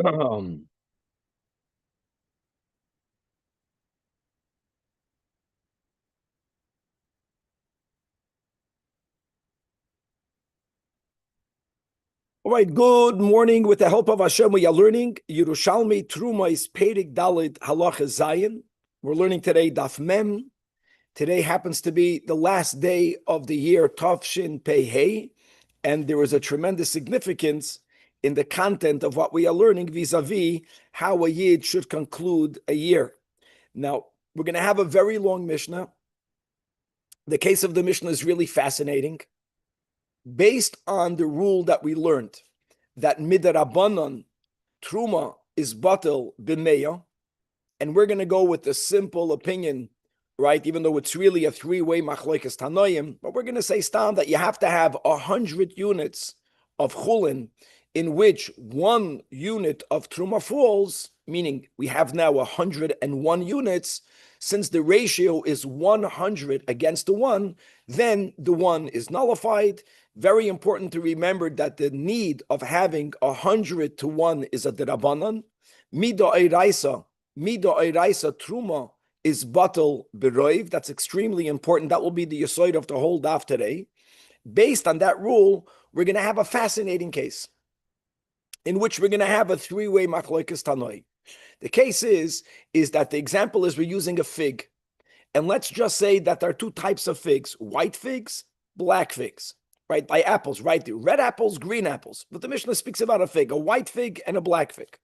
Um, all right, good morning. With the help of Hashem, we are learning Yerushalmi Trumais Perik Dalit Halacha Zayin. We're learning today Daf Mem. Today happens to be the last day of the year Tavshin Pei Hey, and there is a tremendous significance in the content of what we are learning vis-a-vis how a Yid should conclude a year. Now, we're going to have a very long Mishnah. The case of the Mishnah is really fascinating. Based on the rule that we learned that midarabanan truma is batel b'meya, and we're going to go with the simple opinion, right? Even though it's really a three-way machlokes tanoim, but we're going to say stam that you have to have 100 units of chulin, in which 1 unit of truma falls, meaning we have now 101 units. Since the ratio is 100 against the 1, then the 1 is nullified. Very important to remember that the need of having 100 to 1 is a derabanan. Mida eiraisa truma is batel beroiv. That's extremely important. That will be the yesod of the whole daf today. Based on that rule, we're going to have a fascinating case in which we're going to have a three-way machlokes tanoi. The case is that the example is we're using a fig. And let's just say that there are 2 types of figs, white figs, black figs, right? By apples, right? Red apples, green apples. But the Mishnah speaks about a fig, a white fig and a black fig.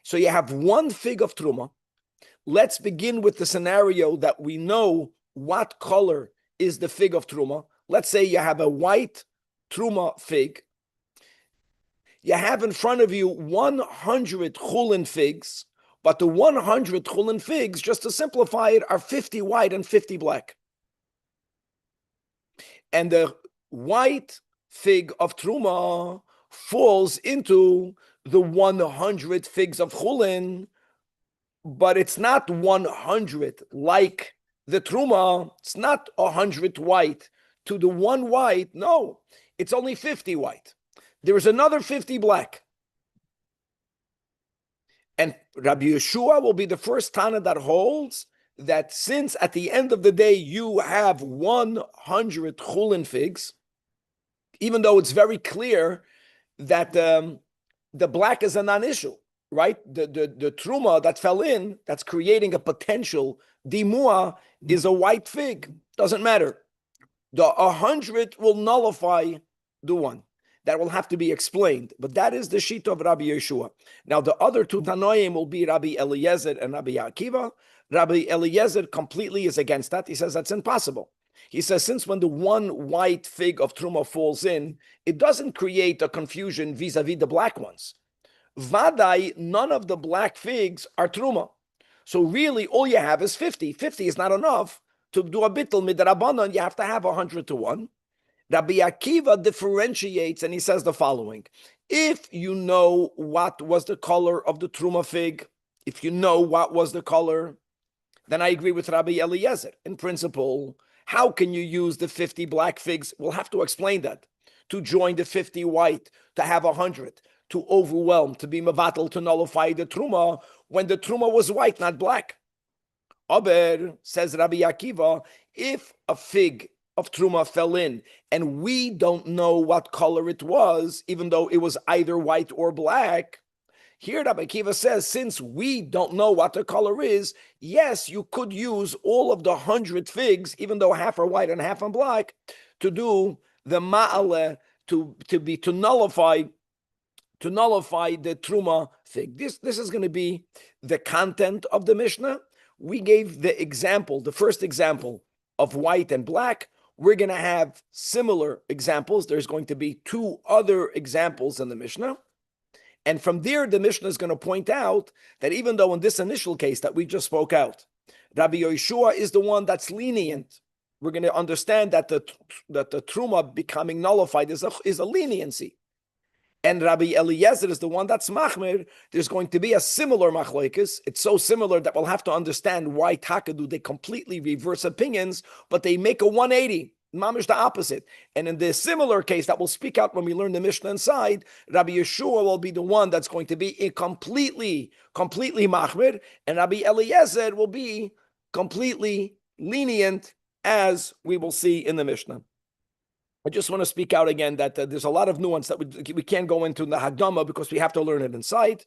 So you have 1 fig of truma. Let's begin with the scenario that we know what color is the fig of truma. Let's say you have a white truma fig. You have in front of you 100 chulin figs, but the 100 chulin figs, just to simplify it, are 50 white and 50 black. And the white fig of truma falls into the 100 figs of chulin, but it's not 100 like the truma. It's not 100 white to the 1 white. No, it's only 50 white. There is another 50 black. And Rabbi Yeshua will be the first Tana that holds that since at the end of the day you have 100 chulin figs, even though it's very clear that the black is a non-issue, right? The truma that fell in, that's creating a potential dimua, is a white fig. Doesn't matter. The 100 will nullify the 1. That will have to be explained. But that is the sheet of Rabbi Yeshua. Now, the other 2 Tanoim will be Rabbi Eliezer and Rabbi Akiva. Rabbi Eliezer completely is against that. He says that's impossible. He says, since when the 1 white fig of Truma falls in, it doesn't create a confusion vis-a-vis the black ones. Vadai, none of the black figs are Truma. So really, all you have is 50. 50 is not enough to do a bittul midrabanan. You have to have 100 to 1. Rabbi Akiva differentiates, and he says the following. If you know what was the color of the Truma fig, if you know what was the color, then I agree with Rabbi Eliezer. In principle, how can you use the 50 black figs? We'll have to explain that. To join the 50 white, to have 100, to overwhelm, to be mevatel, to nullify the Truma, when the Truma was white, not black. Aber, says Rabbi Akiva, if a fig of truma fell in, and we don't know what color it was, even though it was either white or black. Here, Rabbi Akiva says, since we don't know what the color is, yes, you could use all of the 100 figs, even though half are white and half are black, to do the ma'ale, to nullify the truma fig. This is going to be the content of the Mishnah. We gave the example, the first example of white and black. We're going to have similar examples. There's going to be 2 other examples in the Mishnah. And from there, the Mishnah is going to point out that even though in this initial case that we just spoke out, Rabbi Yeshua is the one that's lenient, we're going to understand that the truma becoming nullified is a leniency. And Rabbi Eliezer is the one that's machmir. There's going to be a similar machlokes. It's so similar that we'll have to understand why takadu, they completely reverse opinions, but they make a 180. mamish the opposite. And in the similar case that we'll speak out when we learn the Mishnah inside, Rabbi Yeshua will be the one that's going to be completely machmir, and Rabbi Eliezer will be completely lenient, as we will see in the Mishnah. I just want to speak out again that there's a lot of nuance that we can't go into in the Hagdama because we have to learn it inside.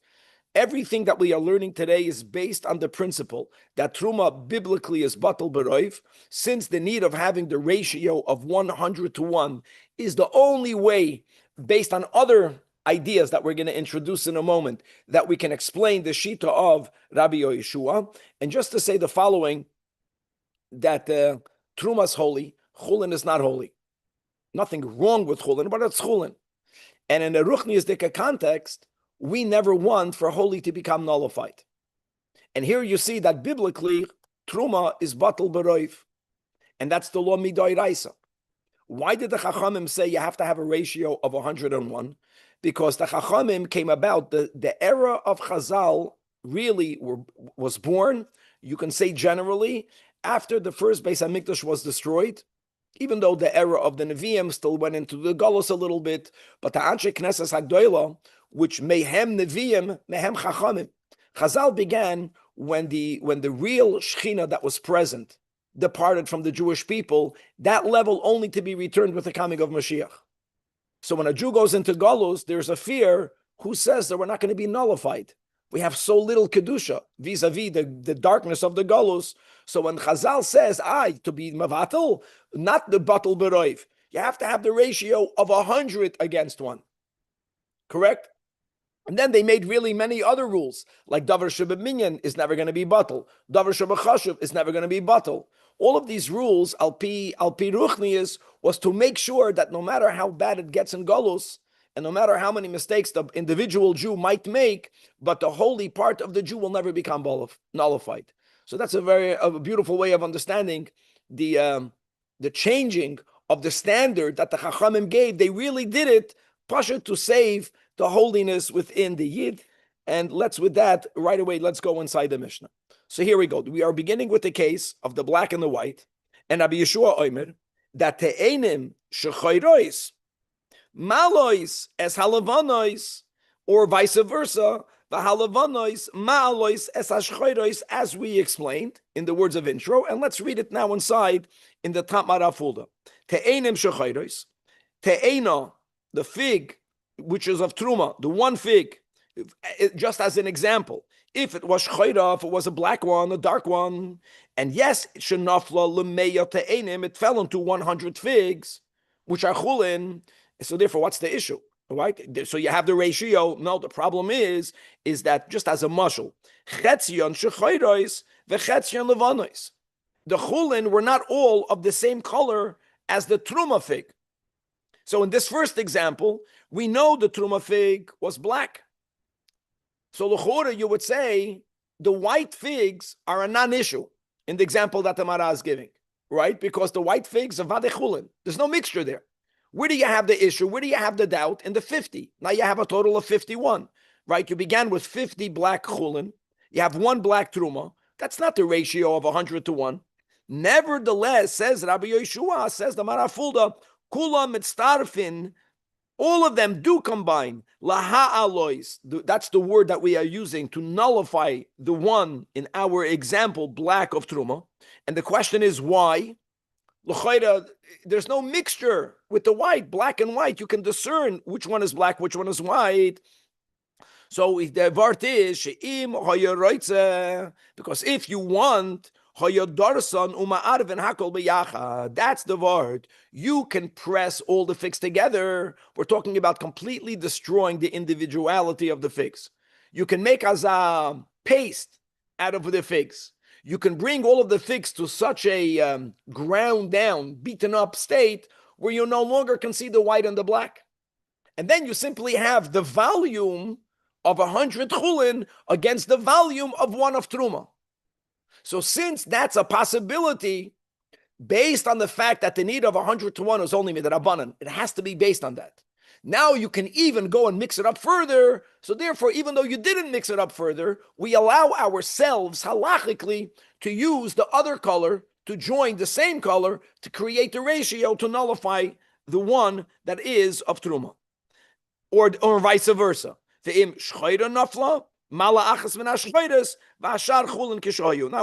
Everything that we are learning today is based on the principle that Truma biblically is batal b'roiv, since the need of having the ratio of 100 to 1 is the only way, based on other ideas that we're going to introduce in a moment, that we can explain the Shita of Rabbi Yeshua. And just to say the following, that Truma is holy, Chulin is not holy. Nothing wrong with Chulin, but it's Chulin. And in the Ruchniisdika context, we never want for holy to become nullified. And here you see that biblically, Truma is batal b'roiv. And that's the law midai raisa. Why did the Chachamim say you have to have a ratio of 101? Because the Chachamim came about, the era of Chazal really was born, you can say generally, after the first Beis HaMikdash was destroyed, even though the era of the Nevi'im still went into the Galus a little bit, but the Anshe Knesses HaGdoila, which mehem Nevi'im, mehem Chachamim. Chazal began when the real Shechina that was present departed from the Jewish people, that level only to be returned with the coming of Mashiach. So when a Jew goes into Galus, there's a fear, who says that we're not going to be nullified? We have so little Kedusha vis-a-vis the darkness of the Galus. So when Chazal says, to be Mavatal, not the Batal B'roiv, you have to have the ratio of 100 against 1. Correct? And then they made really many other rules, like Davar Shebminyan is never going to be Batal. Davar Shebachashuv is never going to be Batal. All of these rules, al pi Ruchnius, was to make sure that no matter how bad it gets in Galus, and no matter how many mistakes the individual Jew might make, but the holy part of the Jew will never become nullified. So that's a beautiful way of understanding the changing of the standard that the Chachamim gave. They really did it, pasha, to save the holiness within the Yid. And with that, right away, let's go inside the Mishnah. So here we go. We are beginning with the case of the black and the white. And Rabbi Yeshua Omer, that te'enim shechayrois, malois es halavanois, or vice versa, the halavanois, malois es hashchayrois, as we explained in the words of intro. And let's read it now inside in the Tamara Fulda. Te'enim shechayrois, te'ena, the fig, which is of Truma, the one fig, just as an example, if it was chayra, if it was a black one, a dark one, and yes, shenafla lemeya te'enim, it fell into 100 figs, which are chulin. So therefore, what's the issue? Right? So you have the ratio. No, the problem is that just as a mashal, chetzion shechayrois vechetzion levanois. The chulin were not all of the same color as the truma fig. So in this first example, we know the truma fig was black. So l'chora, you would say the white figs are a non-issue in the example that the Mara is giving, right? Because the white figs are vadechulin. There's no mixture there. Where do you have the issue? Where do you have the doubt? In the 50. Now you have a total of 51, right? You began with 50 black chulin. You have one black truma. That's not the ratio of 100 to 1. Nevertheless, says Rabbi Yeshua, says the Mara Fulda, kulam mitztarfin, all of them do combine. Laha'alois, that's the word that we are using to nullify the one in our example, black of Truma. And the question is why? L'chayra, there's no mixture with the white, black and white. You can discern which one is black, which one is white. So if the vart is she'im hayaroitze, because if you want hayadarsan uma'arvin hakol b'yacha, that's the word. You can press all the figs together. We're talking about completely destroying the individuality of the figs. You can make as a paste out of the figs. You can bring all of the figs to such a ground down, beaten up state where you no longer can see the white and the black. And then you simply have the volume of 100 chulin against the volume of one of truma. So since that's a possibility, based on the fact that the need of 100 to 1 is only midrabanan, it has to be based on that. Now you can even go and mix it up further. So therefore, even though you didn't mix it up further, we allow ourselves halachically to use the other color to join the same color to create the ratio to nullify the one that is of truma, or vice versa. Now I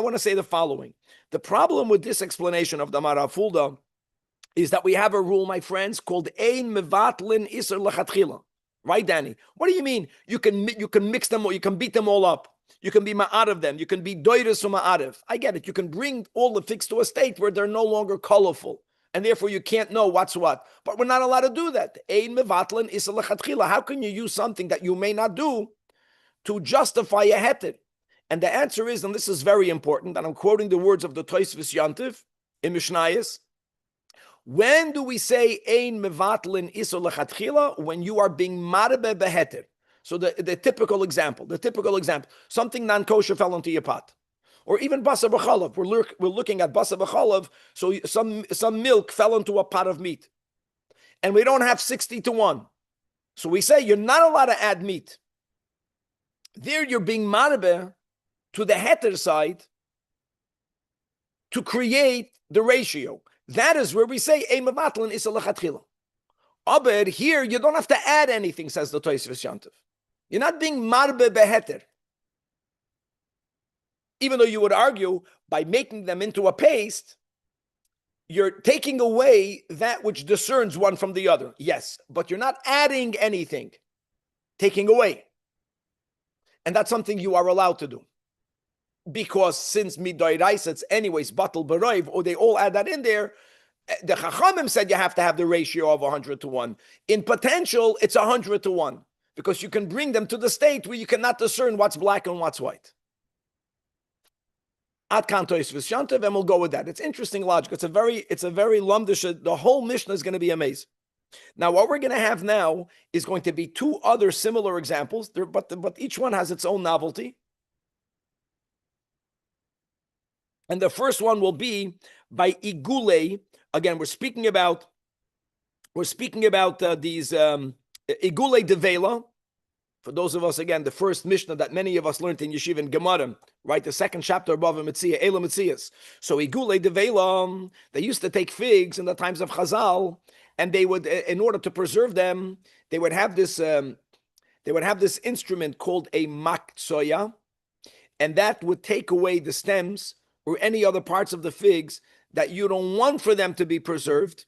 want to say the following. The problem with this explanation of the Mara Fulda is that we have a rule, my friends, called Ein Mevatlin Iser Lechatchila. Right, Danny? What do you mean? You can mix them, or you can beat them all up. You can be ma'at of them. You can be doiris or ma'arev. I get it. You can bring all the figs to a state where they're no longer colorful, and therefore you can't know what's what. But we're not allowed to do that. Ein mevatlin is lechatchila. How can you use something that you may not do to justify a heter? And the answer is, and this is very important, and I'm quoting the words of the Tosfos Yantiv in Mishnayos. When do we say ein mevatlin is lechatchila? When you are being marbe beheter. So the typical example, something non-kosher fell into your pot. Or even basa b'chalav. We're looking at basa b'chalav, so some milk fell into a pot of meat. And we don't have 60-1. So we say you're not allowed to add meat. There you're being marbe to the heter side to create the ratio. That is where we say ein mevatlin is lechatchila. Aber here you don't have to add anything, says the Tosfos Yantiv. You're not being marbe beheter. Even though you would argue by making them into a paste, you're taking away that which discerns one from the other. Yes, but you're not adding anything, taking away. And that's something you are allowed to do. Because since midoiraisa, it's anyways batal baroiv, or they all add that in there, the Chachamim said you have to have the ratio of 100-1. In potential, it's 100-1. Because you can bring them to the state where you cannot discern what's black and what's white. Ad kan Tosfos Yantiv, and we'll go with that. It's interesting logic. It's a very lumdish. The whole Mishnah is going to be amazing. Now, what we're going to have now is going to be two other similar examples, but each one has its own novelty. And the first one will be by igule. Again, we're speaking about these. Igule Devela, for those of us, again, the first Mishnah that many of us learned in Yeshiva and Gemara, right? The second chapter above Mitzvah, Ela Mitzias. So Igule Devela, they used to take figs in the times of Chazal, and they would, in order to preserve them, they would have this instrument called a maktsoya, and that would take away the stems or any other parts of the figs that you don't want for them to be preserved.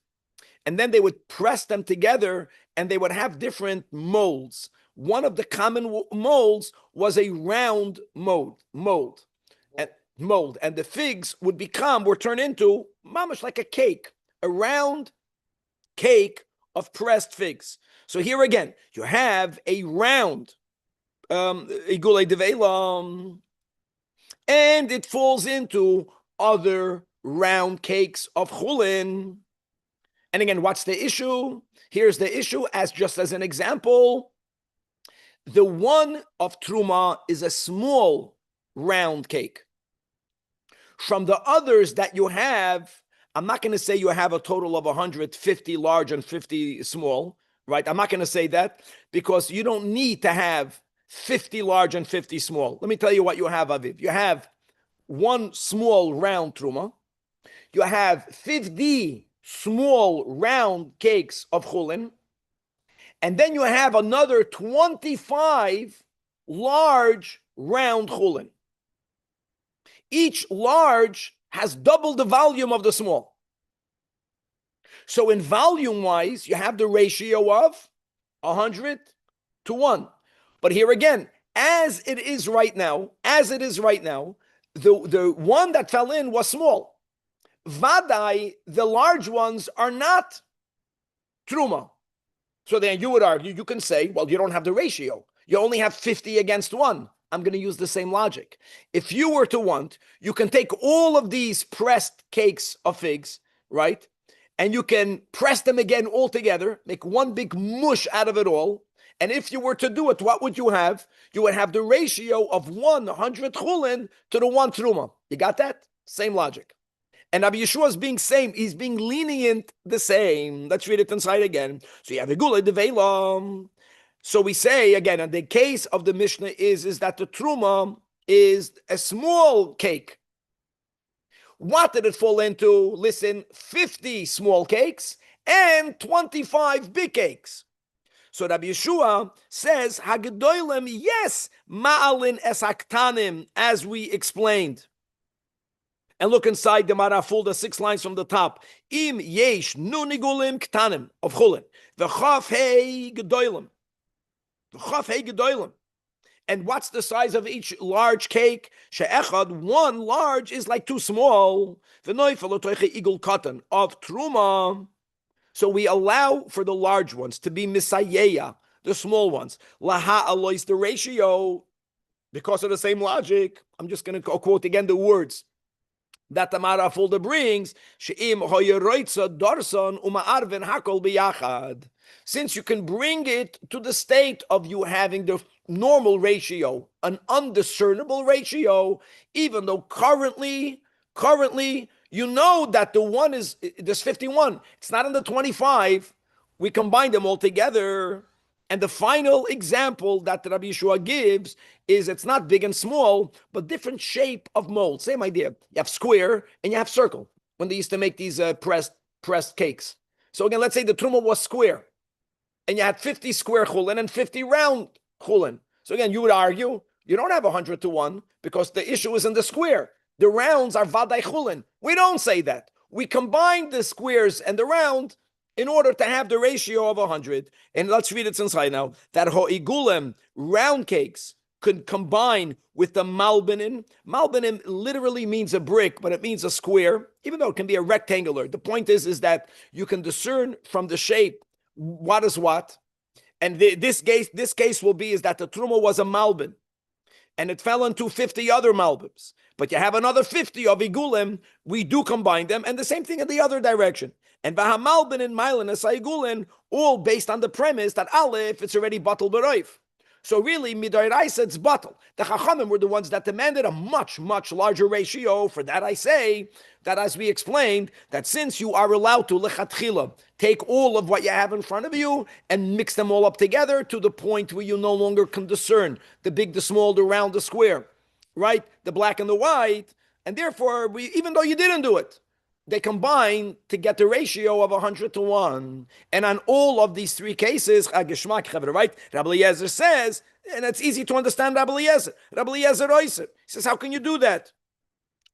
And then they would press them together, and they would have different molds. One of the common molds was a round mold, and the figs would turn into mamash like a cake, a round cake of pressed figs. So here again, you have a round igule devela, and it falls into other round cakes of chulin. And again, what's the issue? Here's the issue, just as an example. The one of Truma is a small round cake. From the others that you have, I'm not going to say you have a total of 150 large and 50 small, right? I'm not going to say that, because you don't need to have 50 large and 50 small. Let me tell you what you have, Aviv. You have one small round Truma. You have 50 small round cakes of chulin, and then you have another 25 large round chulin. Each large has double the volume of the small. So in volume-wise, you have the ratio of 100-1. But here again, as it is right now, the one that fell in was small. Vadai, the large ones are not truma. So then you would argue, you can say, well, you don't have the ratio. You only have 50 against 1. I'm going to use the same logic. If you were to want, you can take all of these pressed cakes of figs, right? And you can press them again all together, make one big mush out of it all. And if you were to do it, what would you have? You would have the ratio of 100 chulin to the 1 truma. You got that? Same logic. And Rabbi Yeshua is being same. He's being lenient the same. Let's read it inside again. So you have a gula devela. So we say again, and the case of the Mishnah is that the truma is a small cake. What did it fall into? Listen, 50 small cakes and 25 big cakes. So Rabbi Yeshua says, Hagedoilem, yes, ma'alin es haktanim, as we explained. And look inside the Maraful, the 6 lines from the top. Im yesh nunigulim ktanim of chulin. V'chaf hei gedoilem. V'chaf hei gedoilem. And what's the size of each large cake? She'echad, one large is like too small. V'noifel otoiche igul katan of truma. So we allow for the large ones to be misayeya, the small ones. Laha alois, the ratio, because of the same logic. I'm just going to quote again the words that the Marafulda brings. She'im hoyeroitza darson uma'arven hakol biyachad. Since you can bring it to the state of you having the normal ratio, an undiscernible ratio, even though currently, you know that the one is, there's 51. It's not in the 25. We combine them all together. And the final example that Rabbi Yeshua gives is it's not big and small, but different shape of mold. Same idea. You have square and you have circle when they used to make these pressed cakes. So again, let's say the truma was square and you had 50 square chulin and 50 round chulin. So again, you would argue you don't have 100 to 1 because the issue is in the square. The rounds are vaday chulin. We don't say that. We combine the squares and the round in order to have the ratio of 100. And let's read it inside now. That ho'igulem, round cakes, could combine with the malbinim. Malbinim literally means a brick, but it means a square, even though it can be a rectangular. The point is that you can discern from the shape what is what. And this case will be is that the truma was a malbin, and it fell into 50 other malbims. But you have another 50 of igulim, we do combine them, and the same thing in the other direction. And Vahamalbin and Mylin and Saigulin, all based on the premise that Aleph, it's already batal beroif. So really, Midairaisa, it's batal. The Chachamim were the ones that demanded a much, much larger ratio. For that I say, that as we explained, that since you are allowed to, lechatchila, take all of what you have in front of you and mix them all up together to the point where you no longer can discern the big, the small, the round, the square, right? The black and the white. And therefore, even though you didn't do it, they combine to get the ratio of 100 to 1. And on all of these 3 cases, right? Rabbi Eliezer says, and it's easy to understand Rabbi Eliezer. Rabbi Eliezer Oyser. He says, how can you do that?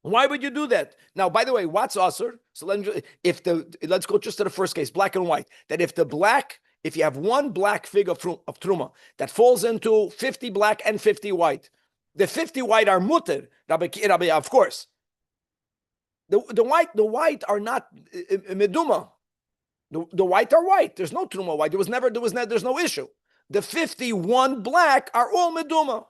Why would you do that? Now, by the way, what's Asr? So let's go just to the first case, black and white. That if you have one black fig of Truma that falls into 50 black and 50 white, the 50 white are mutter, Rabbi, of course. The white are not meduma. The white are white. There's no truma white. There's no issue. The 51 black are all meduma.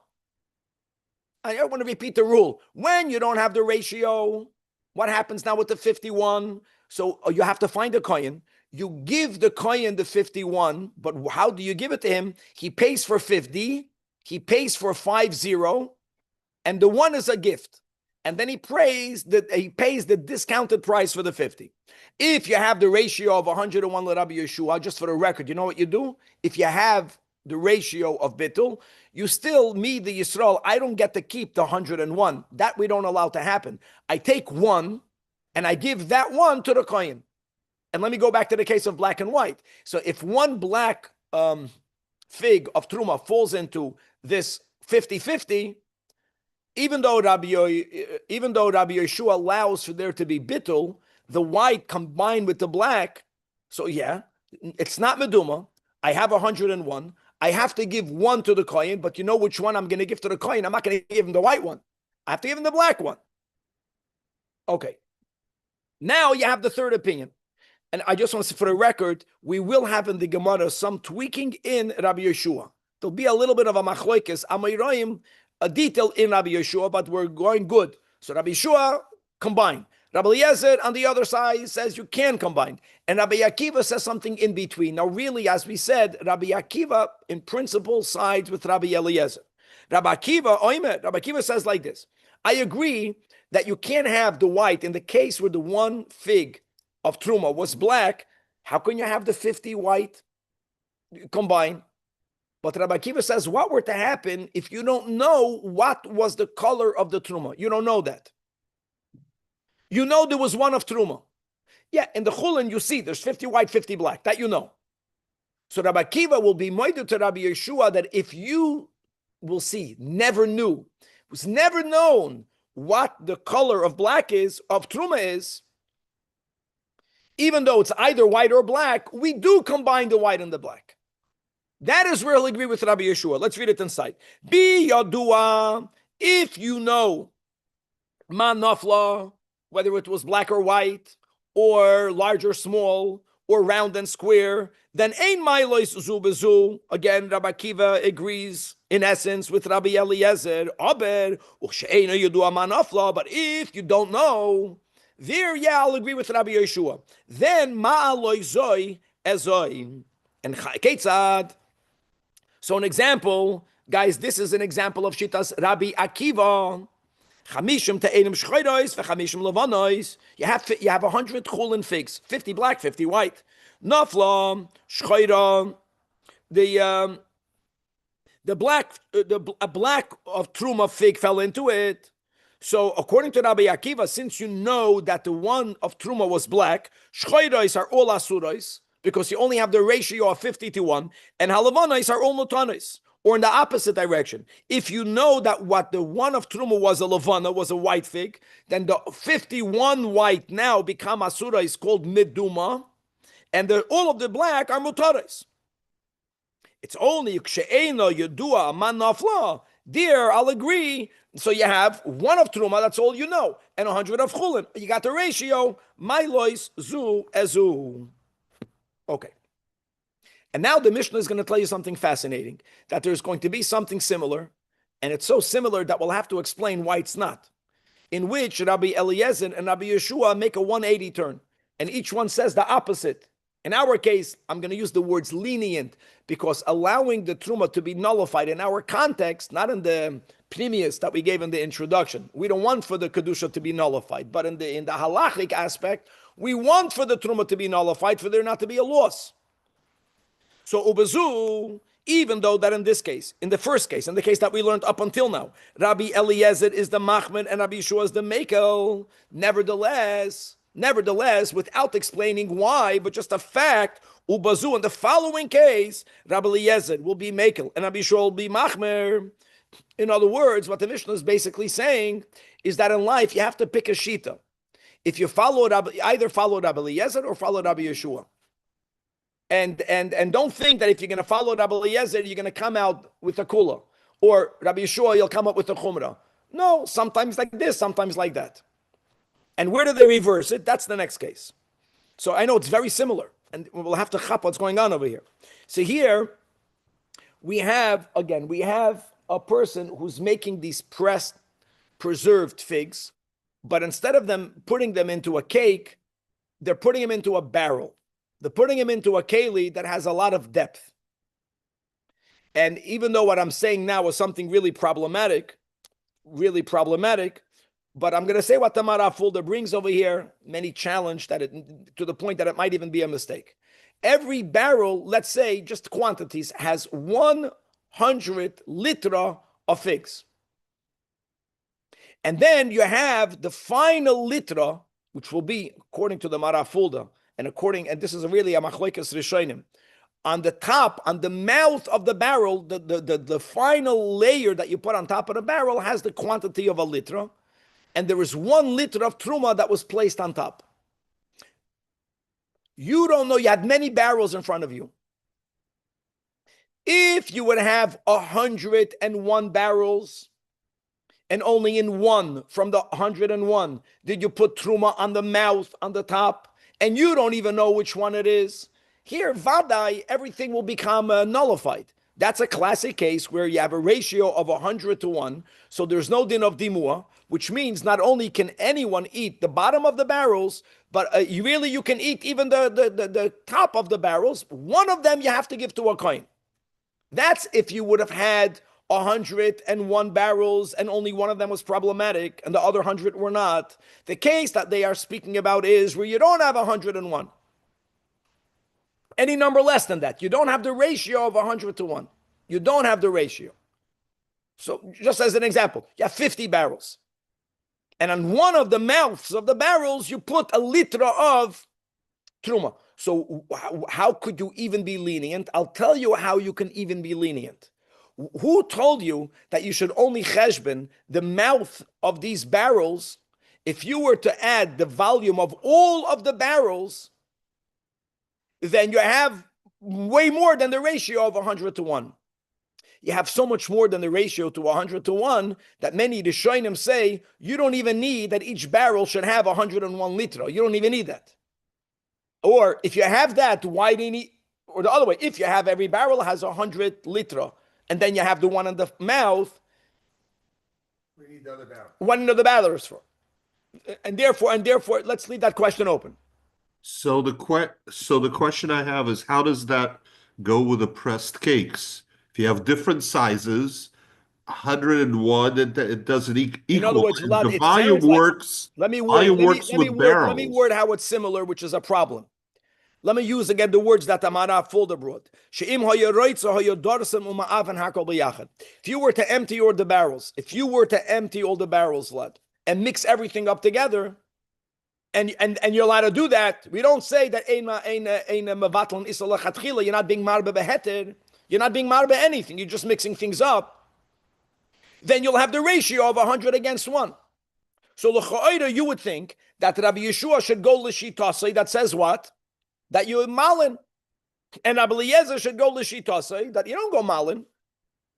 I want to repeat the rule. When you don't have the ratio, what happens now with the 51? So you have to find a kohen. You give the kohen the 51, but how do you give it to him? He pays for 50. He pays for 50, and the one is a gift. And then he pays the discounted price for the 50. If you have the ratio of 101 Rabbi Yeshua, just for the record, you know what you do? If you have the ratio of bittul, you still, me, the Yisrael, I don't get to keep the 101. That we don't allow to happen. I take one, and I give that one to the kohen. And let me go back to the case of black and white. So if one black fig of Truma falls into this 50-50, even though Rabbi Yeshua allows for there to be bittul, the white combined with the black, so yeah, it's not meduma. I have 101. I have to give one to the kohen, but you know which one I'm going to give to the kohen? I'm not going to give him the white one. I have to give him the black one. Okay. Now you have the third opinion. And I just want to say for the record, we will have in the Gemara some tweaking in Rabbi Yeshua. There'll be a little bit of a machloikes, amayroim, a detail in Rabbi Yeshua, but we're going good. So Rabbi Yeshua, combine. Rabbi Eliezer on the other side says you can combine. And Rabbi Akiva says something in between. Now really, as we said, Rabbi Akiva in principle sides with Rabbi Eliezer. Rabbi Akiva says like this. I agree that you can't have the white in the case where the one fig of Truma was black. How can you have the 50 white combined? But Rabbi Akiva says, what were to happen if you don't know what was the color of the Truma? You don't know that. You know there was one of Truma. Yeah, in the Chulin you see there's 50 white, 50 black. That you know. So Rabbi Akiva will be moided to Rabbi Yeshua that if you will see, never knew, was never known what the color of black is, of Truma is, even though it's either white or black, we do combine the white and the black. That is where he'll agree with Rabbi Yeshua. Let's read it inside. Bi yadua, if you know, man nafla, whether it was black or white, or large or small, or round and square, then ein mailois zu bezu. Again, Rabbi Akiva agrees in essence with Rabbi Eliezer. Aber u'she'eino yadua man nafla. But if you don't know, there, yeah, I'll agree with Rabbi Yeshua. Then ma'aloi zoi ezoi and ketzad. So an example, guys, this is an example of Shitas Rabbi Akiva. Chamishim te'enim shchoirois v'chamishim levanois. You have 100 chulin figs, 50 black, 50 white. Nafla shchoira. The black of truma fig fell into it. So according to Rabbi Akiva, since you know that the one of truma was black, shchoirois are all asurois, because you only have the ratio of 50 to 1, and halavanos are all notanos, or in the opposite direction. If you know that what the one of Truma was a levana, was a white fig, then the 51 white now become asura is called miduma, and all of the black are mutares. It's only kshe'ena yedua man nafla. There, I'll agree. So you have one of Truma, that's all you know, and 100 of Chulin. You got the ratio, mailois zu ezu. Okay. And now the Mishnah is going to tell you something fascinating, that there's going to be something similar, and it's so similar that we'll have to explain why it's not, in which Rabbi Eliezer and Rabbi Yeshua make a 180 turn, and each one says the opposite. In our case, I'm going to use the words lenient, because allowing the Truma to be nullified in our context, not in the pnimius that we gave in the introduction. We don't want for the Kedusha to be nullified, but in the halachic aspect, we want for the Truma to be nullified, for there not to be a loss. So ubezu, even though that in this case, in the first case, in the case that we learned up until now, Rabbi Eliezer is the machmir and Rabbi Yeshua is the mekel. Nevertheless, without explaining why, but just a fact, ubezu, in the following case, Rabbi Eliezer will be mekel and Rabbi Yeshua will be machmir. In other words, what the Mishnah is basically saying is that in life you have to pick a shita. If you follow either follow Rabbi Eliezer or follow Rabbi Yeshua. And don't think that if you're going to follow Rabbi Eliezer, you're going to come out with a kula. Or Rabbi Yeshua, you'll come up with a chumrah. No, sometimes like this, sometimes like that. And where do they reverse it? That's the next case. So I know it's very similar. And we'll have to chap what's going on over here. So here, we have a person who's making these pressed, preserved figs. But instead of them putting them into a cake, they're putting them into a barrel. They're putting them into a keli that has a lot of depth. And even though what I'm saying now is something really problematic, but I'm going to say what the Marafulda brings over here, many challenge that to the point that it might even be a mistake. Every barrel, let's say just quantities, has 100 litra of figs. And then you have the final litra, which will be, according to the Marafulda, and this is really a machlokas rishonim, on the top, on the mouth of the barrel, the final layer that you put on top of the barrel has the quantity of a litra, and there is 1 liter of truma that was placed on top. You don't know, you had many barrels in front of you. If you would have 101 barrels, and only in one from the 101 did you put truma on the mouth, on the top, and you don't even know which one it is, here, vadai, everything will become nullified. That's a classic case where you have a ratio of 100 to 1, so there's no din of dimua, which means not only can anyone eat the bottom of the barrels, but you can eat even the top of the barrels. One of them you have to give to a kohen. That's if you would have had 101 barrels and only one of them was problematic and the other 100 were not. The case that they are speaking about is where you don't have 101. Any number less than that. You don't have the ratio of 100 to 1. You don't have the ratio. So just as an example, you have 50 barrels. and on one of the mouths of the barrels, you put a litra of truma. So how could you even be lenient? I'll tell you how you can even be lenient. Who told you that you should only cheshben the mouth of these barrels? If you were to add the volume of all of the barrels, then you have way more than the ratio of 100 to 1. You have so much more than the ratio to 100 to 1 that many Rishonim say you don't even need that each barrel should have 101 litra. You don't even need that. Or if you have that, why do you need, or the other way, if you have every barrel has 100 litra, and then you have the one in the mouth, we need the other barrel. One of the barrels for. And therefore, let's leave that question open. So the question I have is, how does that go with the pressed cakes? If you have different sizes, 101, it doesn't equal. In other words, the volume works. Let me with barrels. Let me word how it's similar, which is a problem. Let me use again the words that Amara Folder brought. If you were to empty all the barrels, lad, and mix everything up together, and you're allowed to do that, we don't say that you're not being marbe beheter, you're not being marbe anything, you're just mixing things up. Then you'll have the ratio of 100 against 1. So l'cha'ira, you would think that Rabbi Yeshua should go l'shitasei that says what? That you malin. And Rabbi Eliezer should go l'shitasei that you don't go malin,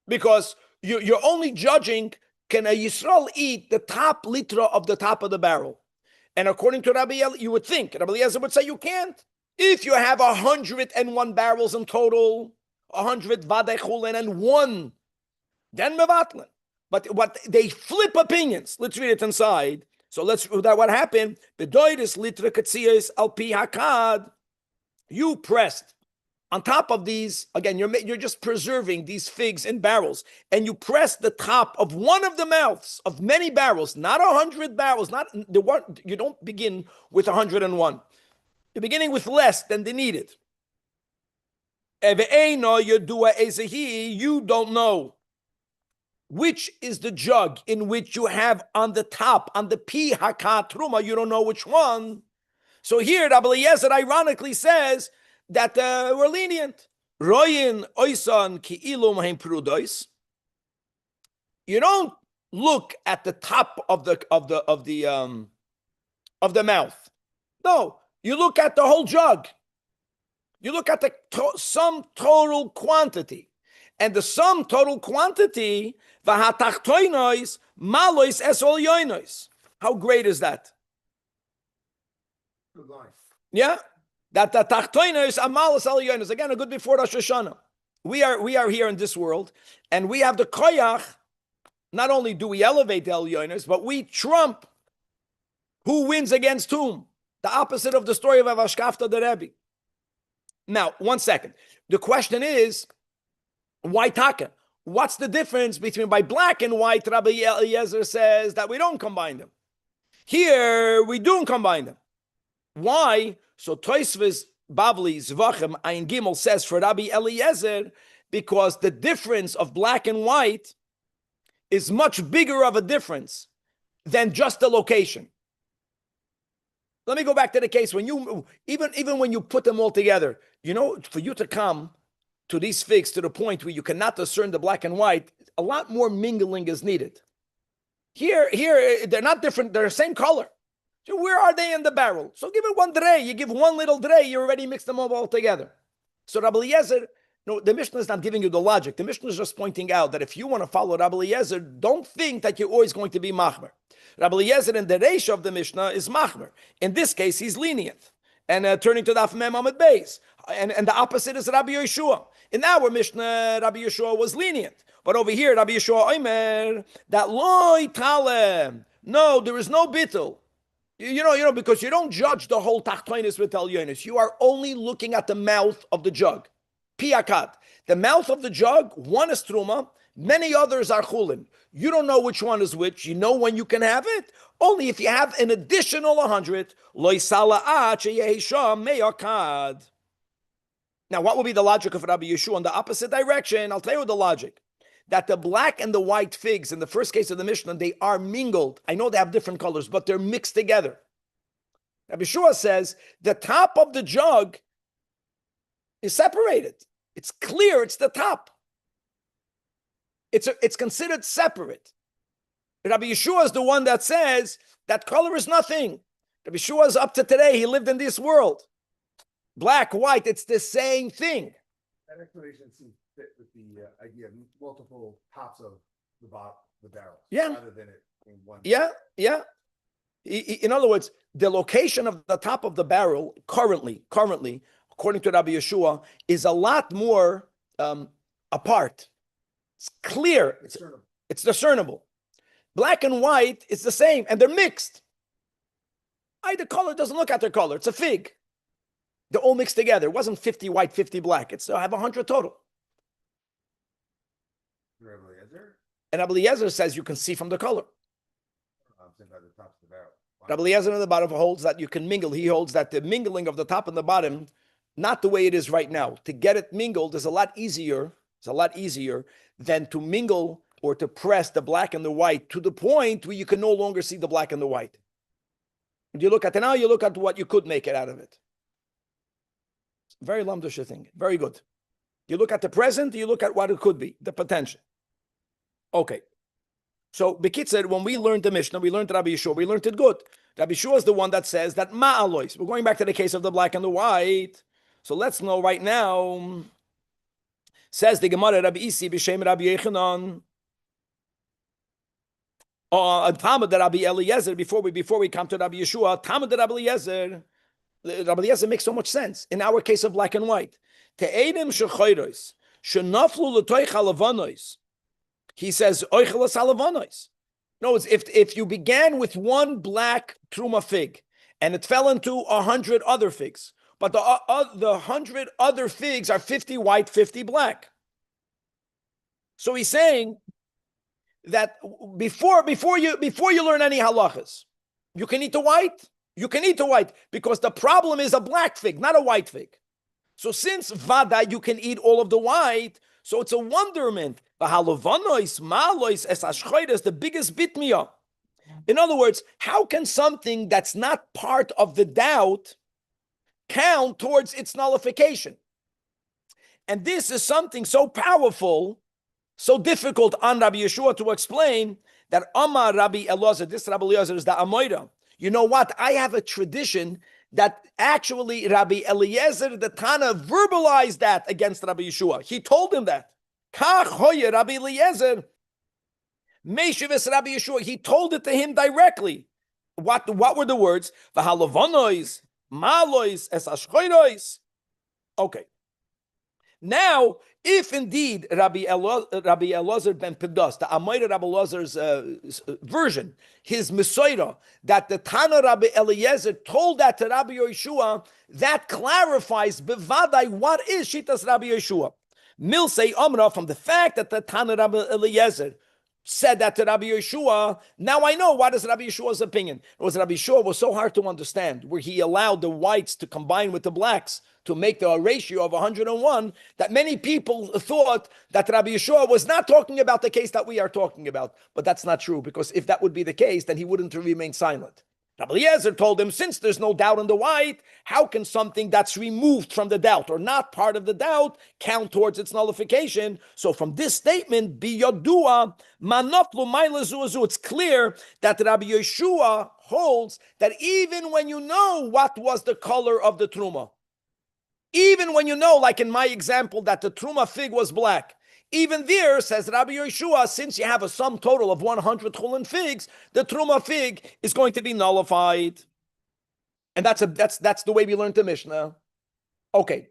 because you're only judging, can a Yisrael eat the top litra of the top of the barrel? And according to Rabbi Eliezer, you would think, Rabbi Eliezer would say you can't. If you have 101 barrels in total, 100 vadei chulin and 1, then mevatlin. But what they flip opinions. Let's read it inside. So what happened? Bedoiris litra katsiyas al pi hakad. You pressed on top of these, again, you're just preserving these figs in barrels, and you press the top of one of the mouths of many barrels, not 100 barrels, not the one. You don't begin with 101. You're beginning with less than they needed. You don't know which is the jug in which you have on the top, on the pi hakat truma. You don't know which one. So here, Rabbi Eliezer ironically says that we're lenient. Royin oisan ki ilum heim prudois. You don't look at the top of the mouth. No, you look at the whole jug. You look at the sum total quantity, and the sum total quantity v'hatachtoinois malois esol yoinois. How great is that? Good line. Yeah, that the tachtoinus amalas aliyonis, again a good before Rosh Hashanah. We are here in this world, and we have the koyach. Not only do we elevate the aliyonis, but we trump who wins against whom. The opposite of the story of Avashkafta the Rebbe. Now, 1 second. The question is, why taka? What's the difference between by black and white? Rabbi Eliezer says that we don't combine them. Here we do combine them. Why? So Tosfos Bavli Zvachim Ayin Gimel says for Rabbi Eliezer, because the difference of black and white is much bigger of a difference than just the location. Let me go back to the case when you even when you put them all together, for you to come to these figs to the point where you cannot discern the black and white, a lot more mingling is needed. Here they're not different; they're the same color. So where are they in the barrel? So give it one dray. You give one little dray, you already mix them all together. So Rabbi Eliezer, the Mishnah is not giving you the logic. The Mishnah is just pointing out that if you want to follow Rabbi Eliezer, don't think that you're always going to be machmer. Rabbi Eliezer in the Reish of the Mishnah is machmer. In this case, he's lenient. And turning to the Daf Mem Amud Beis. And the opposite is Rabbi Yeshua. In our Mishnah, Rabbi Yeshua was lenient. But over here, Rabbi Yeshua Omer, that loy talem. No, there is no bittul. Because you don't judge the whole tachtonis with elyonis. You are only looking at the mouth of the jug. Piakat. The mouth of the jug, one is truma, many others are chulin. You don't know which one is which. You know when you can have it. Only if you have an additional 100. Loy sala'at sheyehisham meyakad. Now, what would be the logic of Rabbi Yeshua in the opposite direction? I'll tell you the logic. that the black and the white figs, in the first case of the Mishnah, they are mingled. I know they have different colors, but they're mixed together. Rabbi Shua says the top of the jug is separated. It's clear, it's the top. It's considered separate. Rabbi Yeshua is the one that says that color is nothing. Rabbi Yeshua is up to today. He lived in this world. Black, white, it's the same thing. That explanation seems fit with the idea of multiple tops of the barrel. Yeah. Rather than it in one. Yeah. In other words, the location of the top of the barrel currently, according to Rabbi Yeshua, is a lot more apart. It's clear. It's discernible. Black and white is the same, and they're mixed. The color doesn't look at their color. It's a fig. They're all mixed together. It wasn't 50 white, 50 black. It's I have 100 total. And Rabbi Eliezer says you can see from the color. I'm saying by the tops of the barrel. Wow. Rabbi Eliezer on the bottom holds that you can mingle. He holds that the mingling of the top and the bottom, not the way it is right now. To get it mingled is a lot easier. It's a lot easier than to mingle or to press the black and the white to the point where you can no longer see the black and the white. And you look at it now, you look at what you could make it out of it. Very lamdusha thing. Very good. You look at the present, you look at what it could be, the potential. Okay. So Bekit said, when we learned the Mishnah, we learned Rabbi Yeshua, we learned it good. Rabbi Yeshua is the one that says that ma'alois. We're going back to the case of the black and the white. So let's know right now. Says the Gemara, Rabbi Isi b'shem Rabbi Yechanan. Talmud Rabbi Eliezer. Before we come to Rabbi Yeshua, Talmud Rabbi Eliezer. Rabbi Eliezer makes so much sense in our case of black and white. Te'edim shechayros shenaflu l'toich halavanos. He says oichelas halavanos. No, it's if you began with one black truma fig and it fell into 100 other figs, but the 100 other figs are 50 white, 50 black. So he's saying that before you learn any halachas, you can eat the white. You can eat the white because the problem is a black fig, not a white fig. So since vada, you can eat all of the white, so it's a wonderment. The biggest bitmiyah. In other words, how can something that's not part of the doubt count towards its nullification? And this is something so powerful, so difficult on Rabbi Yeshua to explain that Amar Rabbi Elazar, this Rabbi Elazar is the Amoira. You know what? I have a tradition that actually Rabbi Eliezer the Tana verbalized that against Rabbi Yeshua. He told him that. Kach hoye Rabbi Eliezer, Meishivis Rabbi Yeshua. He told it to him directly. What were the words? V'halavanois, malois, es ashchoirois. Okay. Now, if indeed Rabbi Elazar ben Pedas, the Amoira Rabbi Elazar's version, his Mesoira, that the Tana Rabbi Eliezer told that to Rabbi Yeshua, that clarifies bevadai what is Shitas Rabbi Yeshua. Milsei Amra, from the fact that the Tana Rabbi Eliezer said that to Rabbi Yeshua, now I know what is Rabbi Yeshua's opinion. It was Rabbi Yeshua was so hard to understand, where he allowed the whites to combine with the blacks to make the ratio of 101, that many people thought that Rabbi Yeshua was not talking about the case that we are talking about. But that's not true, because if that would be the case, then he wouldn't remain silent. Rabbi Eliezer told him, since there's no doubt in the white, how can something that's removed from the doubt or not part of the doubt count towards its nullification? So from this statement, biyodua manaflu mailazuazu, it's clear that Rabbi Yeshua holds that even when you know what was the color of the truma, even when you know, like in my example, that the truma fig was black, even there, says Rabbi Yeshua, since you have a sum total of 100 chulin figs, the truma fig is going to be nullified. And that's the way we learned the Mishnah. Okay.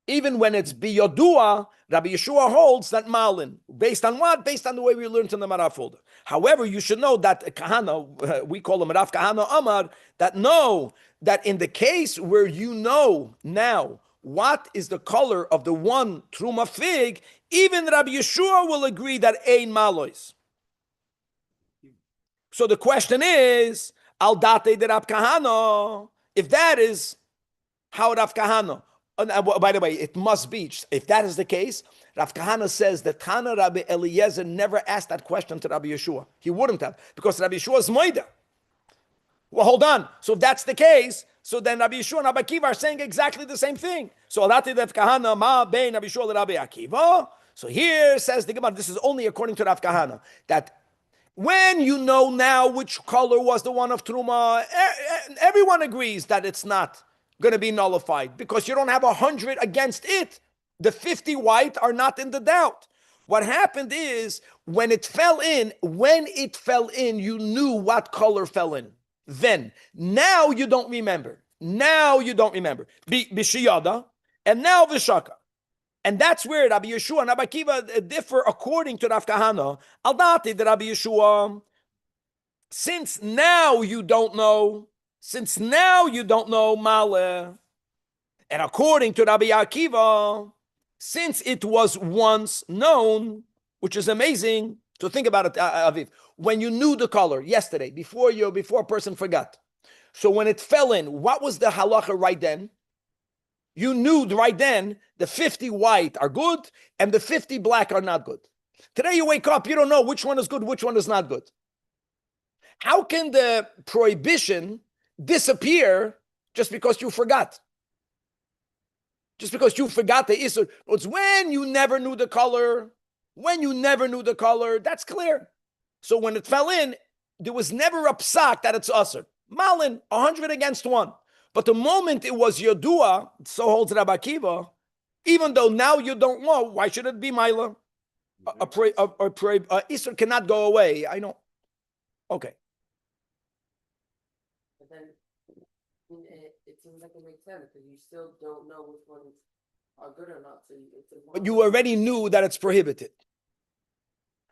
Even when it's biyodua, Rabbi Yeshua holds that malin. Based on what? Based on the way we learned in the Maraf folder. However, you should know that Kahana, we call him Rav Kahana Amar, that in the case where you know now what is the color of the one truma fig, even Rabbi Yeshua will agree that ein malois. So the question is, al date de Rav Kahana, if that is how Rav Kahana, by the way, it must be, if that is the case, Rav Kahana says that Tana Rabbi Eliezer never asked that question to Rabbi Yeshua. He wouldn't have, because Rabbi Yeshua is Moida. Well, hold on. So if that's the case, so then Rabbi Yeshua and Rabbi Akiva are saying exactly the same thing. So Alati Rav Kahana ma bein Rabbi Yeshua Rabbi Akiva. So here says the Gemara, this is only according to Rav Kahana, that when you know now which color was the one of Truma, everyone agrees that it's not going to be nullified because you don't have 100 against it. The 50 white are not in the doubt. What happened is when it fell in, you knew what color fell in. Then, now you don't remember. Bishiyada, and now Vishaka. And that's where Rabbi Yeshua and Rabbi Akiva differ according to Rav Kahana. Al dati the Rabbi Yeshua, since now you don't know Male. And according to Rabbi Akiva, since it was once known, which is amazing to think about it, Aviv, when you knew the color yesterday, before a person forgot. So when it fell in, what was the halacha right then? You knew right then the 50 white are good and the 50 black are not good. Today you wake up, you don't know which one is good, which one is not good. How can the prohibition disappear just because you forgot? Just because you forgot the Isur. It's when you never knew the color. That's clear. So when it fell in, there was never a psak that it's Asur. Malin, 100 against 1. But the moment it was Yodua, so holds Rabbi Akiva, even though now you don't know, why should it be Maila? Isur cannot go away. I know. Okay. But then it seems like it makes sense because you still don't know which ones are good or not. So but you already knew that it's prohibited.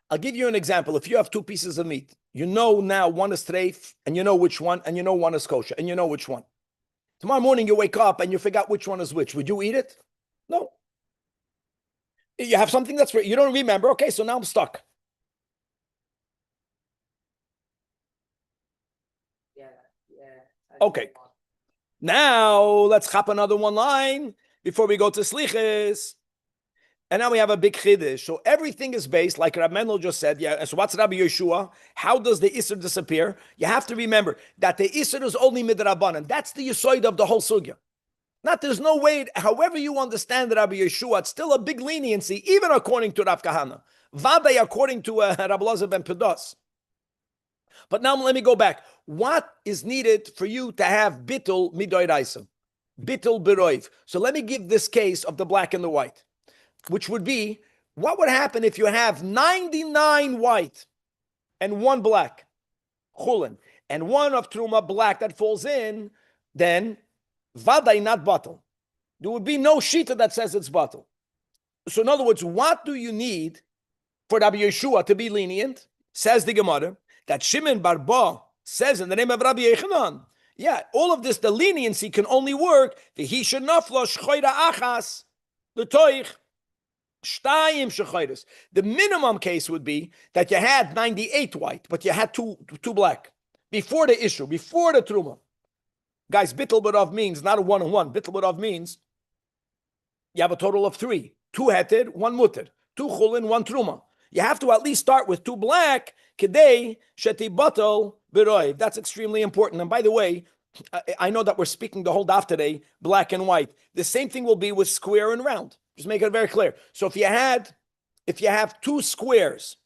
I'll give you an example. If you have two pieces of meat, you know now one is treif, and you know which one, and you know one is kosher, and you know which one. Tomorrow morning you wake up and you forgot which one is which. Would you eat it? No. You have something that's you don't remember. Okay, so now I'm stuck. Yeah. Okay. Now let's hop another one line before we go to sliches. And now we have a big chiddush. So everything is based, like Rabbi Mendel just said. Yeah. So what's Rabbi Yeshua? How does the Isser disappear? You have to remember that the Isser is only midrabanan. That's the yisoid of the whole sugya. Not there's no way. However you understand Rabbi Yeshua, it's still a big leniency, even according to Rav Kahana. Vaday according to Rabbi Lazar ben Pedas. But now let me go back. What is needed for you to have bittul midoiraisa, bittul beroiv? So let me give this case of the black and the white, which would be, what would happen if you have 99 white and one black, chulin, and one of truma black that falls in, then vaday not batal. There would be no shita that says it's batal. So in other words, what do you need for Rabbi Yeshua to be lenient? Says the Gemara, that Shimon Barba says in the name of Rabbi Yechanan, yeah, all of this, the leniency can only work, the minimum case would be that you had 98 white, but you had two black. Before the issue, before the truma. Guys, bittul b'rav means not a 1-on-1. Bittul b'rav means you have a total of 3. 2 heter, 1 mutter. 2 chulin, 1 truma. You have to at least start with 2 black, kedei sheti batal b'roiv. That's extremely important. And by the way, I know that we're speaking the whole daf today, black and white. The same thing will be with square and round. Just make it very clear. So if you have 2 squares,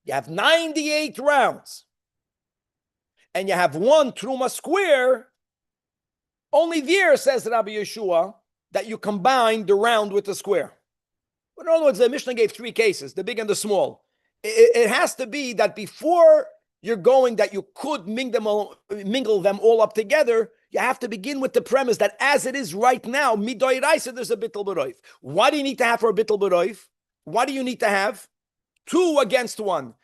you have 98 rounds, and you have 1 truma square, only there, says Rabbi Yeshua, that you combine the round with the square. But in other words, the Mishnah gave 3 cases, the big and the small. It has to be that before you're going, that you could mingle them all up together, you have to begin with the premise that as it is right now, midoy raisa, there's a bittul b'roif. What do you need to have for a bittul b'roif? What do you need to have? 2 against 1.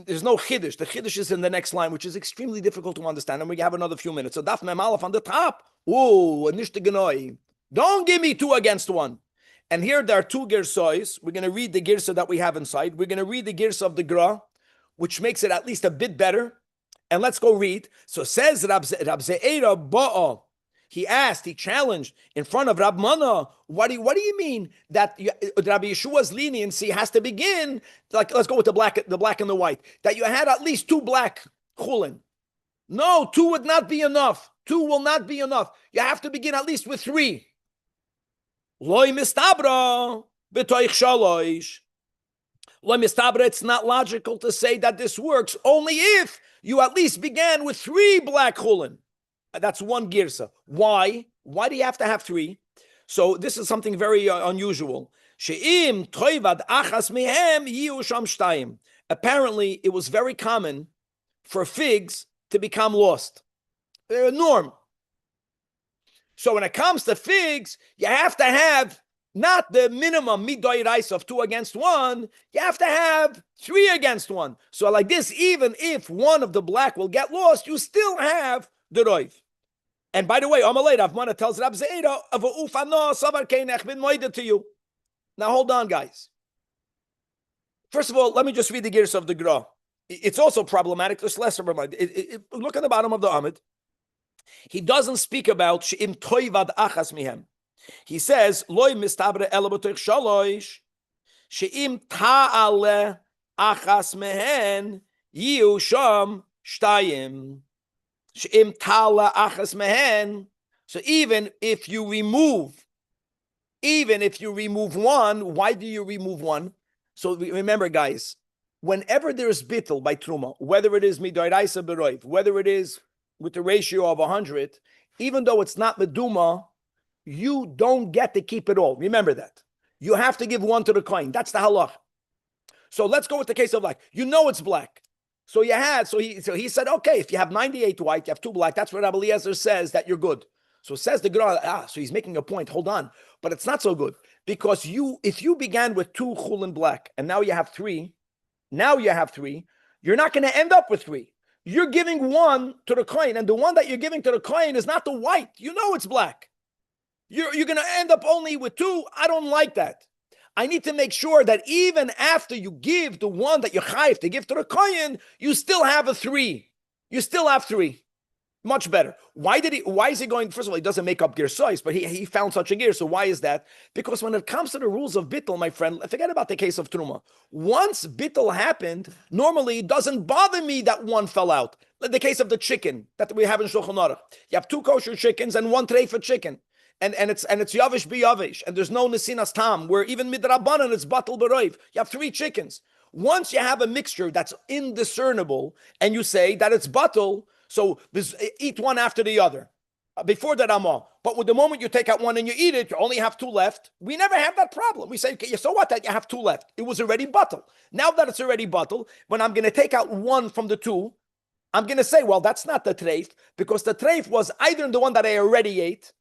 There's no chiddush. The chiddush is in the next line, which is extremely difficult to understand, and we have another few minutes. So daf mem aleph on the top. Ooh, nishte genoi. Don't give me 2 against 1. And here there are 2 girsois. We're going to read the girsa that we have inside. We're going to read the girsa of the gra, which makes it at least a bit better. And let's go read. So says Rab Ze'era Ba'a. he asked, he challenged in front of Rab Mana, what do you mean that Rabbi Yeshua's leniency has to begin, like, let's go with the black and the white, that you had at least 2 black chulin. No, 2 would not be enough. 2 will not be enough. You have to begin at least with 3. Loi mistabra b'toich shalosh. Loi mistabra, it's not logical to say that this works only if you at least began with 3 black chulin. That's one girsa. Why? Why do you have to have 3? So this is something very unusual. She'im toivad achas mehem yiu sham shtayim. Apparently, it was very common for figs to become lost. They're a norm. So when it comes to figs, you have to have not the minimum midoy rice of 2 against 1. You have to have 3 against 1. So like this, even if one of the black will get lost, you still have the roiv. And by the way, Amalei Rav Mana tells Rab Zeira of a ufano savar keinech bin moida to you. Now hold on, guys. First of all, let me just read the gears of the Gra. It's also problematic. There's less of a look at the bottom of the Amid. He doesn't speak about she'im toivad achas mihem. He says loy mistabre elabotoich shalosh she'im ta'ale achas mehen yiu sham shtayim. She'im ta'ale achas mehen. So even if you remove 1, why do you remove 1? So remember, guys, whenever there's bittul by truma, whether it is midoraisa beroiv, whether it is with the ratio of 100, even though it's not meduma, you don't get to keep it all. Remember that. You have to give 1 to the coin. That's the halach. So let's go with the case of black. You know it's black. So he said, okay, if you have 98 white, you have 2 black. That's what Rabbi Eliezer says, that you're good. So says the Gra, so he's making a point. Hold on. But it's not so good. Because if you began with 2 chulin black, and now you have 3, you're not going to end up with 3. You're giving 1 to the coin, and the one that you're giving to the coin is not the white. You know it's black. You're going to end up only with 2. I don't like that. I need to make sure that even after you give the one that you're chayiv to give to the kohen, you still have a 3. You still have 3. Much better. Why is he going? First of all, he doesn't make up gear size, but he found such a gear. So why is that? Because when it comes to the rules of bittul, my friend, forget about the case of truma. Once bittul happened, normally it doesn't bother me that 1 fell out. Like the case of the chicken that we have in Shulchan Aruch. You have 2 kosher chickens and 1 tray for chicken. And it's yavish be yavish, and there's no nesinas tam, where even midrabanan it's batal beroiv. You have 3 chickens. Once you have a mixture that's indiscernible, and you say that it's batal, so eat one after the other. Before that, Amah. But with the moment you take out 1 and you eat it, you only have 2 left. We never have that problem. We say, okay, so what? That you have 2 left. It was already batal. Now that it's already batal, when I'm going to take out 1 from the 2, I'm going to say, well, that's not the treif, because the treif was either in the one that I already ate,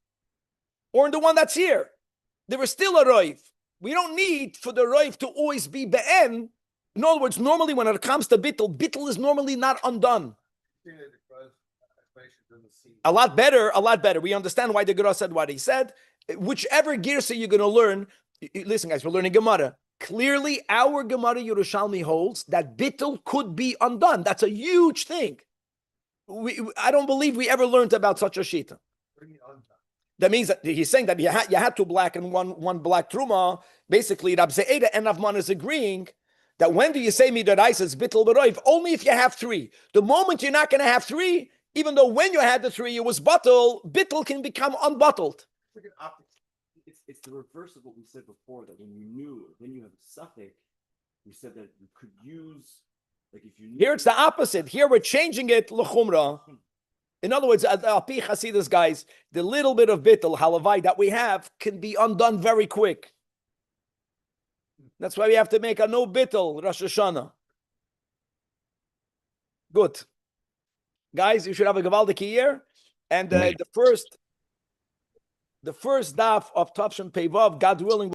or in the one that's here. There is still a roiv. We don't need for the roiv to always be be'en. In other words, normally when it comes to bittul is normally not undone. A lot better. We understand why the Gemara said what he said. Whichever girsa you're going to learn, listen guys, we're learning Gemara. Clearly our Gemara Yerushalmi holds that bittul could be undone. That's a huge thing. I don't believe we ever learned about such a shita. That means that he's saying that you had 2 black and one black truma. Basically, Rab Ze'eda and Avman is agreeing that when do you say midaraisa is bittul beroiv? Only if you have 3. The moment you're not going to have 3, even though when you had the 3 it was bittul can become unbottled. It's the reverse of what we said before, that when you have a suffix, we said that you could use, like if you knew. Here it's the opposite. Here we're changing it l'chumra. In other words, Al-Pi Chasidus, guys, the little bit of bittul, halavai, that we have can be undone very quick. That's why we have to make a no bittul Rosh Hashanah. Good. Guys, you should have a Gavaldik year. And the first daf of Tavshin Peivav, God willing,